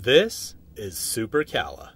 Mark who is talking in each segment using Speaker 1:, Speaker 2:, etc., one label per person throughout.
Speaker 1: This is SuperCalla.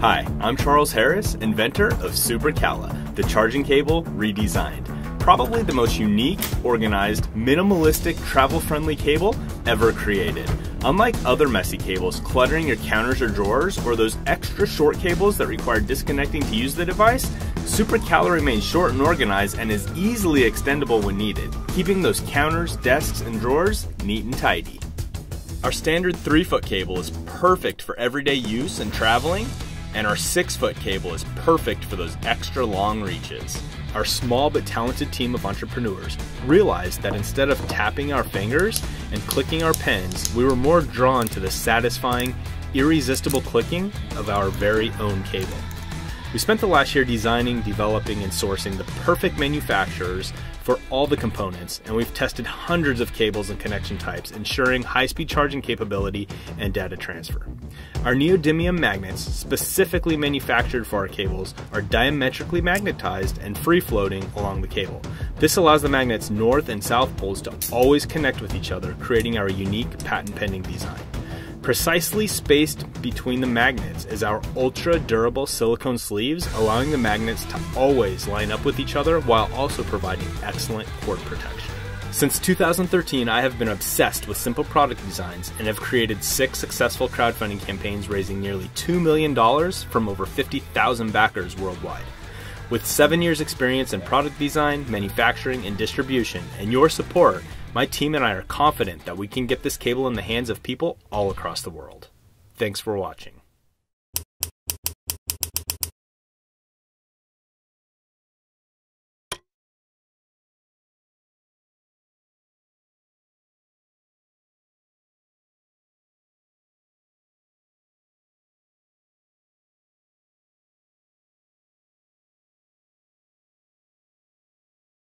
Speaker 1: Hi, I'm Charles Harris, inventor of SuperCalla, the charging cable redesigned. Probably the most unique, organized, minimalistic, travel-friendly cable ever created. Unlike other messy cables cluttering your counters or drawers, or those extra short cables that require disconnecting to use the device, SuperCalla remains short and organized and is easily extendable when needed, keeping those counters, desks, and drawers neat and tidy. Our standard 3-foot cable is perfect for everyday use and traveling, and our 6-foot cable is perfect for those extra long reaches. Our small but talented team of entrepreneurs realized that instead of tapping our fingers and clicking our pens, we were more drawn to the satisfying, irresistible clicking of our very own cable. We spent the last year designing, developing, and sourcing the perfect manufacturers for all the components, and we've tested hundreds of cables and connection types, ensuring high-speed charging capability and data transfer. Our neodymium magnets, specifically manufactured for our cables, are diametrically magnetized and free-floating along the cable. This allows the magnet's north and south poles to always connect with each other, creating our unique patent-pending design. Precisely spaced between the magnets is our ultra-durable silicone sleeves, allowing the magnets to always line up with each other while also providing excellent cord protection. Since 2013, I have been obsessed with simple product designs and have created 6 successful crowdfunding campaigns raising nearly $2 million from over 50,000 backers worldwide. With 7 years experience in product design, manufacturing, and distribution, and your support, my team and I are confident that we can get this cable in the hands of people all across the world. Thanks for watching.